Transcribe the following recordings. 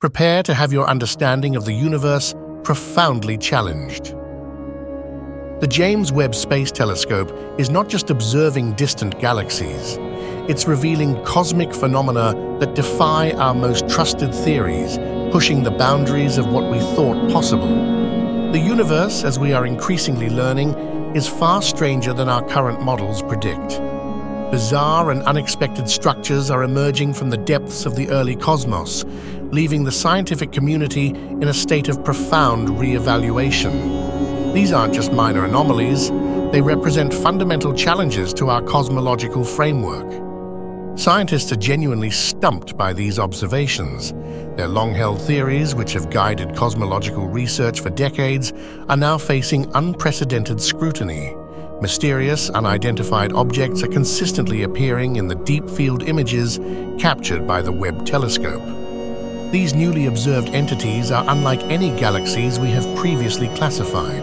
Prepare to have your understanding of the universe profoundly challenged. The James Webb Space Telescope is not just observing distant galaxies, it's revealing cosmic phenomena that defy our most trusted theories, pushing the boundaries of what we thought possible. The universe, as we are increasingly learning, is far stranger than our current models predict. Bizarre and unexpected structures are emerging from the depths of the early cosmos, leaving the scientific community in a state of profound re-evaluation. These aren't just minor anomalies, they represent fundamental challenges to our cosmological framework. Scientists are genuinely stumped by these observations. Their long-held theories, which have guided cosmological research for decades, are now facing unprecedented scrutiny. Mysterious, unidentified objects are consistently appearing in the deep-field images captured by the Webb telescope. These newly observed entities are unlike any galaxies we have previously classified.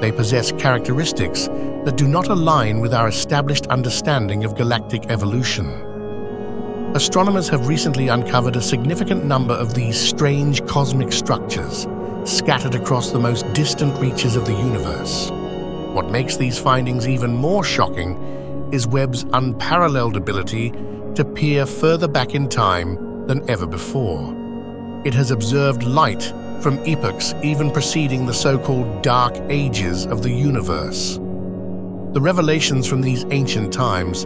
They possess characteristics that do not align with our established understanding of galactic evolution. Astronomers have recently uncovered a significant number of these strange cosmic structures, scattered across the most distant reaches of the universe. What makes these findings even more shocking is Webb's unparalleled ability to peer further back in time than ever before. It has observed light from epochs even preceding the so-called Dark Ages of the universe. The revelations from these ancient times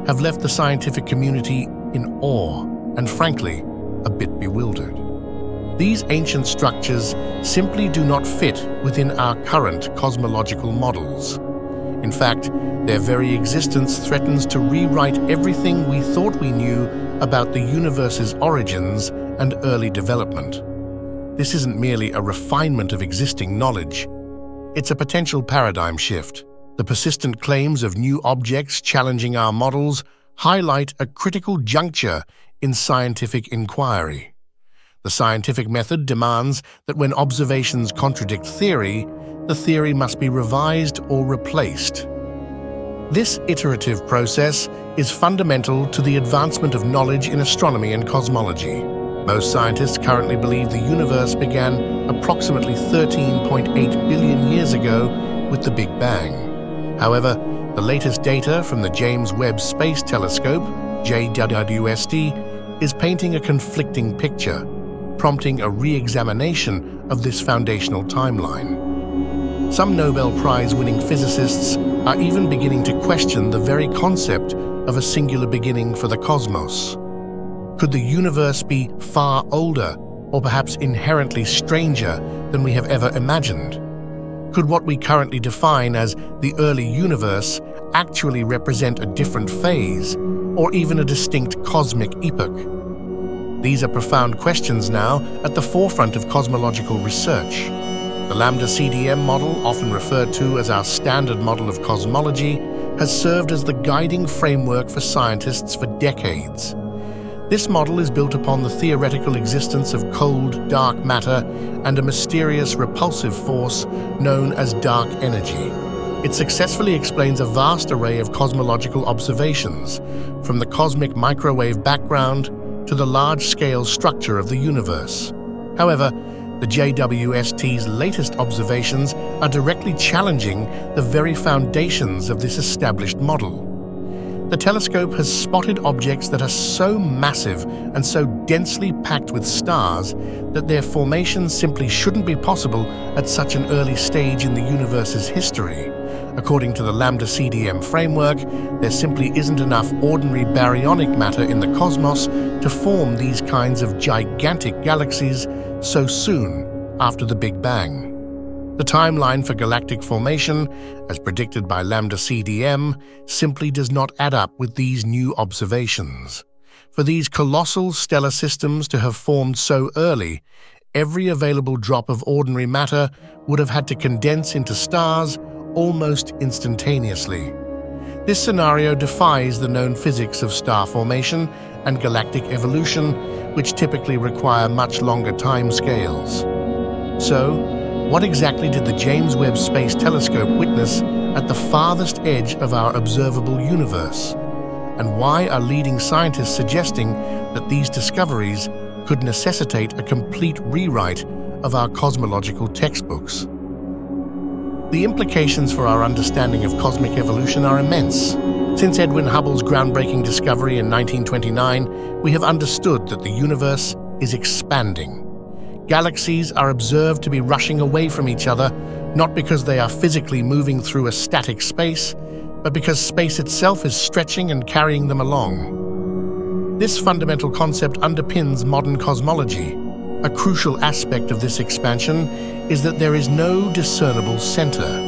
have left the scientific community in awe and, frankly, a bit bewildered. These ancient structures simply do not fit within our current cosmological models. In fact, their very existence threatens to rewrite everything we thought we knew about the universe's origins and early development. This isn't merely a refinement of existing knowledge. It's a potential paradigm shift. The persistent claims of new objects challenging our models highlight a critical juncture in scientific inquiry. The scientific method demands that when observations contradict theory, the theory must be revised or replaced. This iterative process is fundamental to the advancement of knowledge in astronomy and cosmology. Most scientists currently believe the universe began approximately 13.8 billion years ago with the Big Bang. However, the latest data from the James Webb Space Telescope, JWST, is painting a conflicting picture, prompting a re-examination of this foundational timeline. Some Nobel Prize-winning physicists are even beginning to question the very concept of a singular beginning for the cosmos. Could the universe be far older, or perhaps inherently stranger than we have ever imagined? Could what we currently define as the early universe actually represent a different phase, or even a distinct cosmic epoch? These are profound questions now at the forefront of cosmological research. The Lambda CDM model, often referred to as our standard model of cosmology, has served as the guiding framework for scientists for decades. This model is built upon the theoretical existence of cold, dark matter and a mysterious repulsive force known as dark energy. It successfully explains a vast array of cosmological observations, from the cosmic microwave background to the large-scale structure of the universe. However, the JWST's latest observations are directly challenging the very foundations of this established model. The telescope has spotted objects that are so massive and so densely packed with stars that their formation simply shouldn't be possible at such an early stage in the universe's history. According to the Lambda CDM framework, there simply isn't enough ordinary baryonic matter in the cosmos to form these kinds of gigantic galaxies so soon after the Big Bang. The timeline for galactic formation, as predicted by Lambda CDM, simply does not add up with these new observations. For these colossal stellar systems to have formed so early, every available drop of ordinary matter would have had to condense into stars almost instantaneously. This scenario defies the known physics of star formation and galactic evolution, which typically require much longer timescales. So, what exactly did the James Webb Space Telescope witness at the farthest edge of our observable universe? And why are leading scientists suggesting that these discoveries could necessitate a complete rewrite of our cosmological textbooks. The implications for our understanding of cosmic evolution are immense. Since Edwin Hubble's groundbreaking discovery in 1929, we have understood that the universe is expanding. Galaxies are observed to be rushing away from each other, not because they are physically moving through a static space, but because space itself is stretching and carrying them along. This fundamental concept underpins modern cosmology. A crucial aspect of this expansion is that there is no discernible center.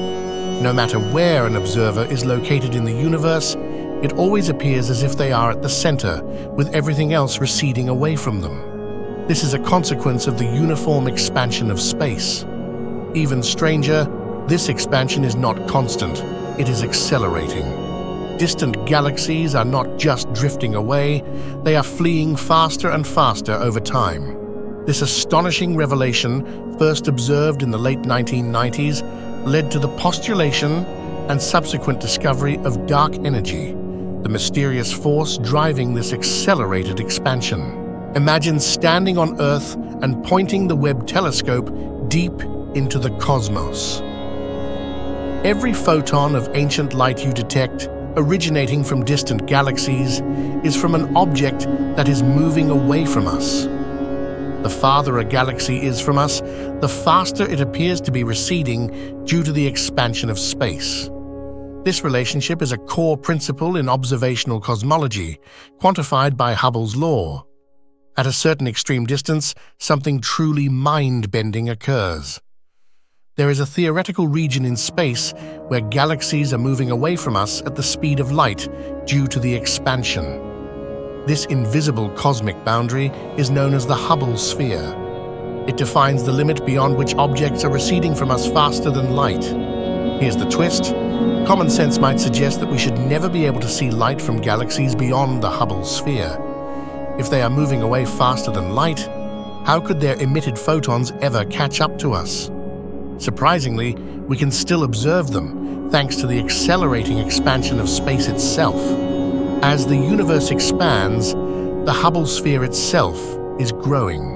No matter where an observer is located in the universe, it always appears as if they are at the center, with everything else receding away from them. This is a consequence of the uniform expansion of space. Even stranger, this expansion is not constant, it is accelerating. Distant galaxies are not just drifting away, they are fleeing faster and faster over time. This astonishing revelation, first observed in the late 1990s, led to the postulation and subsequent discovery of dark energy, the mysterious force driving this accelerated expansion. Imagine standing on Earth and pointing the Webb telescope deep into the cosmos. Every photon of ancient light you detect, originating from distant galaxies, is from an object that is moving away from us. The farther a galaxy is from us, the faster it appears to be receding due to the expansion of space. This relationship is a core principle in observational cosmology, quantified by Hubble's law. At a certain extreme distance, something truly mind-bending occurs. There is a theoretical region in space where galaxies are moving away from us at the speed of light due to the expansion. This invisible cosmic boundary is known as the Hubble sphere. It defines the limit beyond which objects are receding from us faster than light. Here's the twist. Common sense might suggest that we should never be able to see light from galaxies beyond the Hubble sphere. If they are moving away faster than light, how could their emitted photons ever catch up to us? Surprisingly, we can still observe them, thanks to the accelerating expansion of space itself. As the universe expands, the Hubble sphere itself is growing.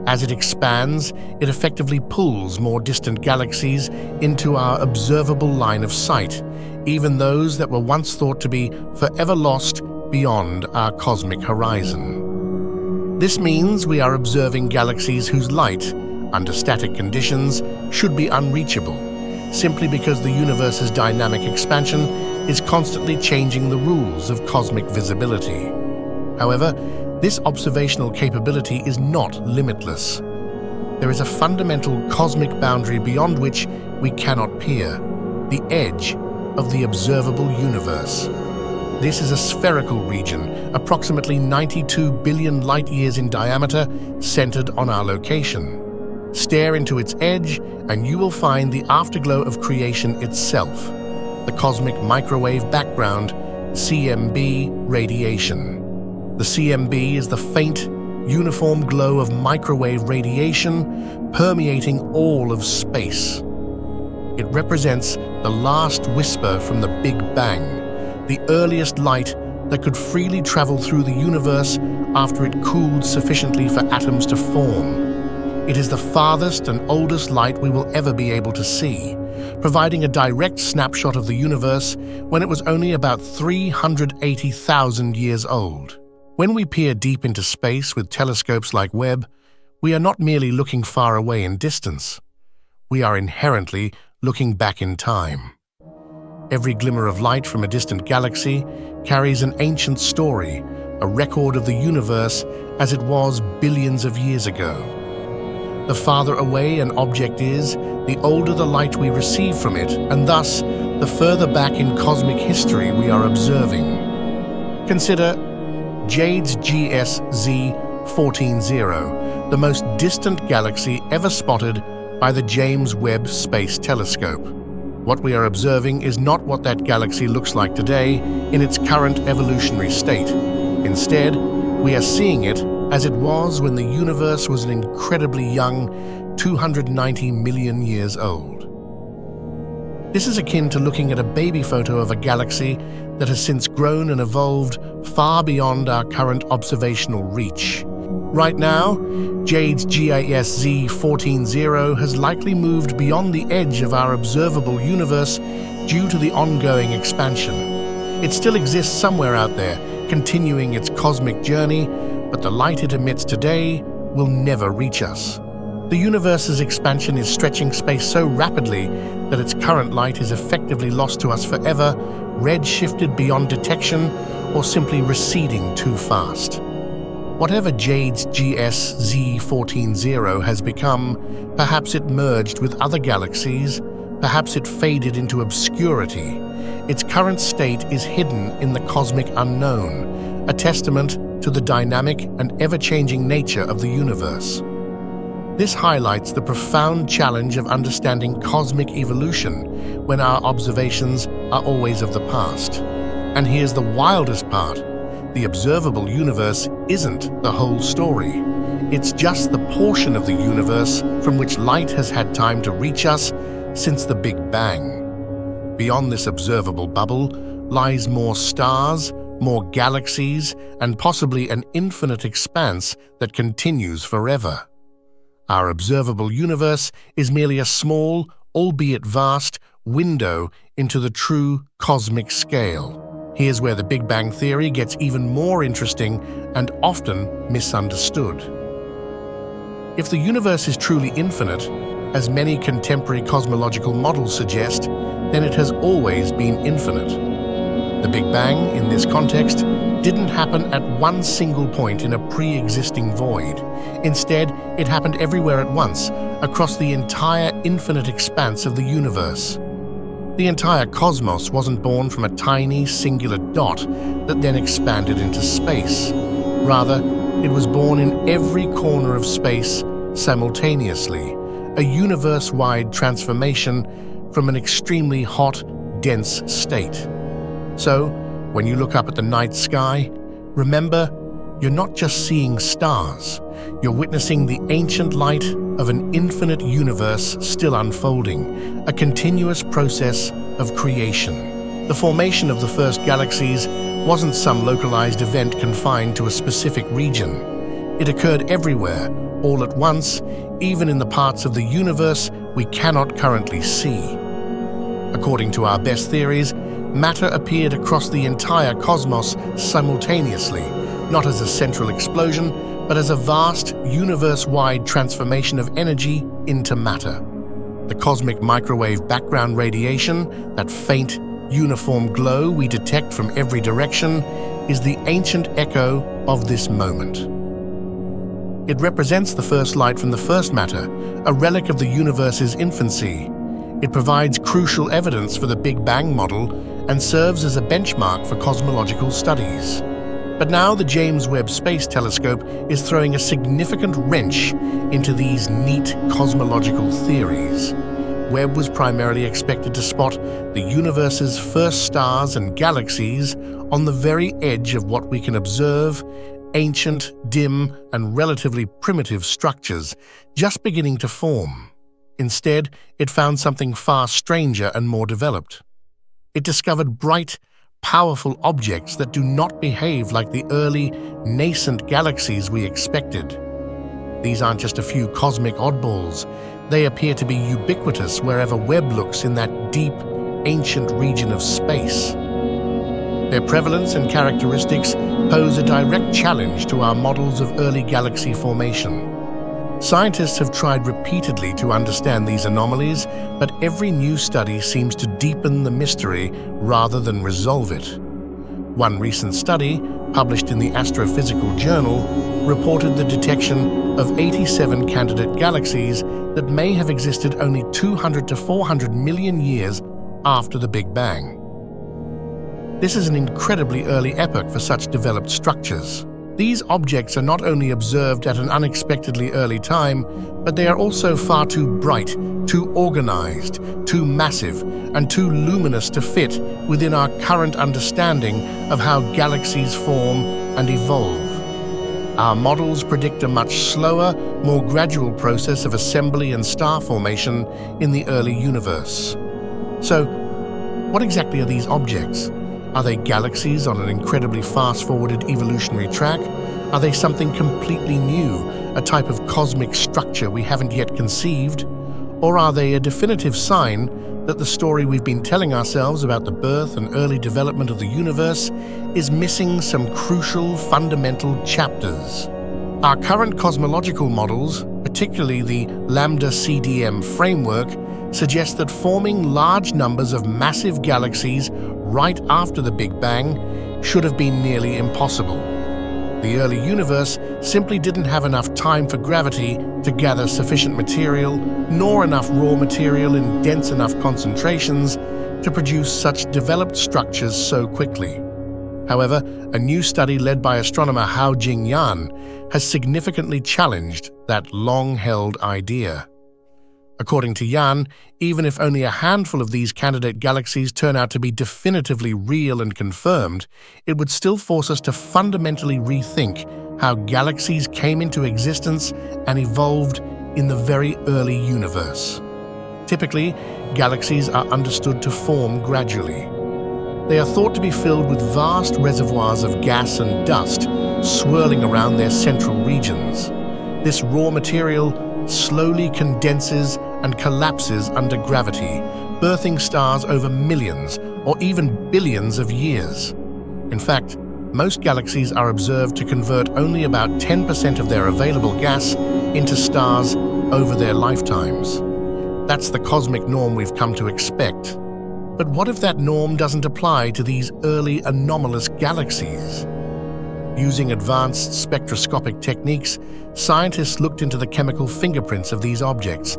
As it expands, it effectively pulls more distant galaxies into our observable line of sight, even those that were once thought to be forever lost beyond our cosmic horizon. This means we are observing galaxies whose light, under static conditions, should be unreachable, simply because the universe's dynamic expansion is constantly changing the rules of cosmic visibility. However, this observational capability is not limitless. There is a fundamental cosmic boundary beyond which we cannot peer, the edge of the observable universe. This is a spherical region, approximately 92 billion light-years in diameter, centered on our location. Stare into its edge, and you will find the afterglow of creation itself, the cosmic microwave background, CMB radiation. The CMB is the faint, uniform glow of microwave radiation permeating all of space. It represents the last whisper from the Big Bang, the earliest light that could freely travel through the universe after it cooled sufficiently for atoms to form. It is the farthest and oldest light we will ever be able to see, providing a direct snapshot of the universe when it was only about 380,000 years old. When we peer deep into space with telescopes like Webb, we are not merely looking far away in distance. We are inherently looking back in time. Every glimmer of light from a distant galaxy carries an ancient story, a record of the universe as it was billions of years ago. The farther away an object is, the older the light we receive from it, and thus, the further back in cosmic history we are observing. Consider Jade's GS-Z 14-0, the most distant galaxy ever spotted by the James Webb Space Telescope. What we are observing is not what that galaxy looks like today in its current evolutionary state. Instead, we are seeing it as it was when the universe was an incredibly young 290 million years old. This is akin to looking at a baby photo of a galaxy that has since grown and evolved far beyond our current observational reach. Right now, JADE's GIS Z140 has likely moved beyond the edge of our observable universe due to the ongoing expansion. It still exists somewhere out there, continuing its cosmic journey, but the light it emits today will never reach us. The universe's expansion is stretching space so rapidly that its current light is effectively lost to us forever, red-shifted beyond detection, or simply receding too fast. Whatever JADE's GS Z140 has become, perhaps it merged with other galaxies, perhaps it faded into obscurity. Its current state is hidden in the cosmic unknown, a testament to the dynamic and ever-changing nature of the universe. This highlights the profound challenge of understanding cosmic evolution when our observations are always of the past. And here's the wildest part. The observable universe isn't the whole story. It's just the portion of the universe from which light has had time to reach us since the Big Bang. Beyond this observable bubble lies more stars, more galaxies, and possibly an infinite expanse that continues forever. Our observable universe is merely a small, albeit vast, window into the true cosmic scale. Here's where the Big Bang Theory gets even more interesting and often misunderstood. If the universe is truly infinite, as many contemporary cosmological models suggest, then it has always been infinite. The Big Bang, in this context, didn't happen at one single point in a pre-existing void. Instead, it happened everywhere at once, across the entire infinite expanse of the universe. The entire cosmos wasn't born from a tiny, singular dot that then expanded into space. Rather, it was born in every corner of space simultaneously, a universe-wide transformation from an extremely hot, dense state. So, when you look up at the night sky, remember, you're not just seeing stars, you're witnessing the ancient light of an infinite universe still unfolding, a continuous process of creation. The formation of the first galaxies wasn't some localized event confined to a specific region. It occurred everywhere, all at once, even in the parts of the universe we cannot currently see. According to our best theories, matter appeared across the entire cosmos simultaneously, not as a central explosion, but as a vast, universe-wide transformation of energy into matter. The cosmic microwave background radiation, that faint, uniform glow we detect from every direction, is the ancient echo of this moment. It represents the first light from the first matter, a relic of the universe's infancy. It provides crucial evidence for the Big Bang model and serves as a benchmark for cosmological studies. But now the James Webb Space Telescope is throwing a significant wrench into these neat cosmological theories. Webb was primarily expected to spot the universe's first stars and galaxies on the very edge of what we can observe, ancient, dim, and relatively primitive structures just beginning to form. Instead, it found something far stranger and more developed. It discovered bright, powerful objects that do not behave like the early, nascent galaxies we expected. These aren't just a few cosmic oddballs. They appear to be ubiquitous wherever Webb looks in that deep, ancient region of space. Their prevalence and characteristics pose a direct challenge to our models of early galaxy formation. Scientists have tried repeatedly to understand these anomalies, but every new study seems to deepen the mystery rather than resolve it. One recent study, published in the Astrophysical Journal, reported the detection of 87 candidate galaxies that may have existed only 200 to 400 million years after the Big Bang. This is an incredibly early epoch for such developed structures. These objects are not only observed at an unexpectedly early time, but they are also far too bright, too organized, too massive, and too luminous to fit within our current understanding of how galaxies form and evolve. Our models predict a much slower, more gradual process of assembly and star formation in the early universe. So, what exactly are these objects? Are they galaxies on an incredibly fast-forwarded evolutionary track? Are they something completely new, a type of cosmic structure we haven't yet conceived? Or are they a definitive sign that the story we've been telling ourselves about the birth and early development of the universe is missing some crucial, fundamental chapters? Our current cosmological models, particularly the Lambda CDM framework, suggest that forming large numbers of massive galaxies right after the Big Bang should have been nearly impossible. The early universe simply didn't have enough time for gravity to gather sufficient material, nor enough raw material in dense enough concentrations to produce such developed structures so quickly. However, a new study led by astronomer Haojing Yan has significantly challenged that long-held idea. According to Yan, even if only a handful of these candidate galaxies turn out to be definitively real and confirmed, it would still force us to fundamentally rethink how galaxies came into existence and evolved in the very early universe. Typically, galaxies are understood to form gradually. They are thought to be filled with vast reservoirs of gas and dust swirling around their central regions. This raw material slowly condenses and collapses under gravity, birthing stars over millions or even billions of years. In fact, most galaxies are observed to convert only about 10% of their available gas into stars over their lifetimes. That's the cosmic norm we've come to expect. But what if that norm doesn't apply to these early anomalous galaxies? Using advanced spectroscopic techniques, scientists looked into the chemical fingerprints of these objects,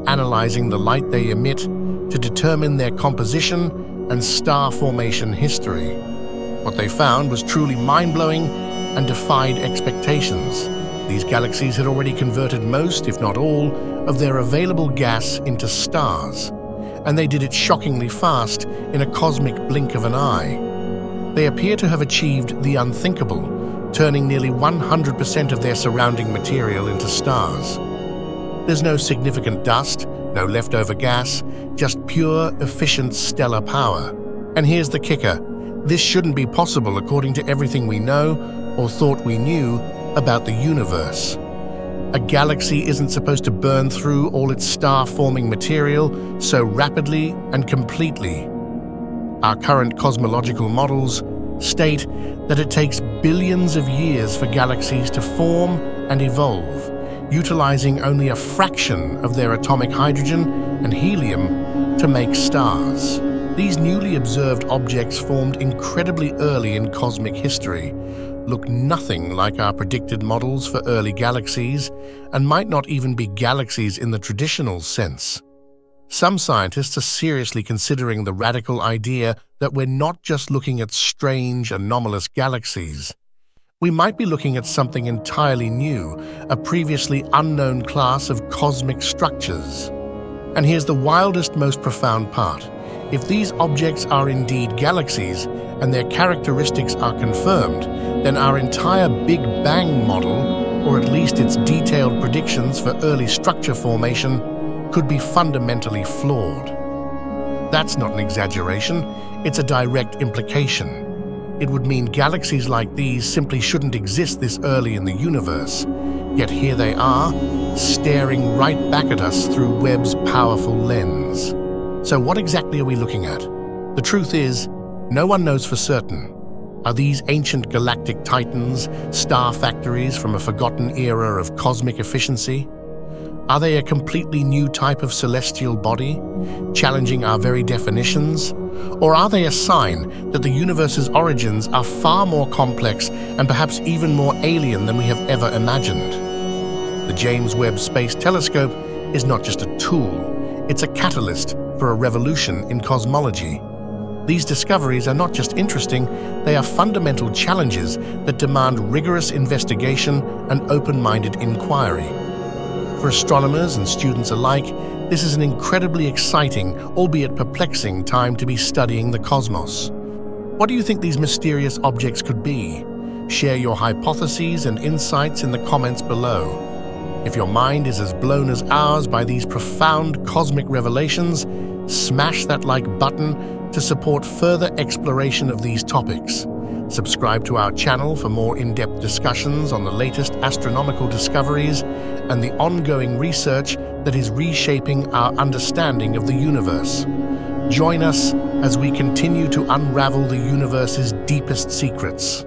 analyzing the light they emit to determine their composition and star formation history. What they found was truly mind-blowing and defied expectations. These galaxies had already converted most, if not all, of their available gas into stars, and they did it shockingly fast in a cosmic blink of an eye. They appear to have achieved the unthinkable, turning nearly 100% of their surrounding material into stars. There's no significant dust, no leftover gas, just pure, efficient stellar power. And here's the kicker: this shouldn't be possible according to everything we know or thought we knew about the universe. A galaxy isn't supposed to burn through all its star-forming material so rapidly and completely. Our current cosmological models state that it takes billions of years for galaxies to form and evolve, utilizing only a fraction of their atomic hydrogen and helium to make stars. These newly observed objects formed incredibly early in cosmic history, look nothing like our predicted models for early galaxies, and might not even be galaxies in the traditional sense. Some scientists are seriously considering the radical idea that we're not just looking at strange, anomalous galaxies. We might be looking at something entirely new, a previously unknown class of cosmic structures. And here's the wildest, most profound part. If these objects are indeed galaxies, and their characteristics are confirmed, then our entire Big Bang model, or at least its detailed predictions for early structure formation, could be fundamentally flawed. That's not an exaggeration, it's a direct implication. It would mean galaxies like these simply shouldn't exist this early in the universe, yet here they are, staring right back at us through Webb's powerful lens. So what exactly are we looking at? The truth is, no one knows for certain. Are these ancient galactic titans, star factories from a forgotten era of cosmic efficiency? Are they a completely new type of celestial body, challenging our very definitions? Or are they a sign that the universe's origins are far more complex and perhaps even more alien than we have ever imagined? The James Webb Space Telescope is not just a tool, it's a catalyst for a revolution in cosmology. These discoveries are not just interesting, they are fundamental challenges that demand rigorous investigation and open-minded inquiry. For astronomers and students alike, this is an incredibly exciting, albeit perplexing, time to be studying the cosmos. What do you think these mysterious objects could be? Share your hypotheses and insights in the comments below. If your mind is as blown as ours by these profound cosmic revelations, smash that like button, to support further exploration of these topics. Subscribe to our channel for more in-depth discussions on the latest astronomical discoveries and the ongoing research that is reshaping our understanding of the universe. Join us as we continue to unravel the universe's deepest secrets.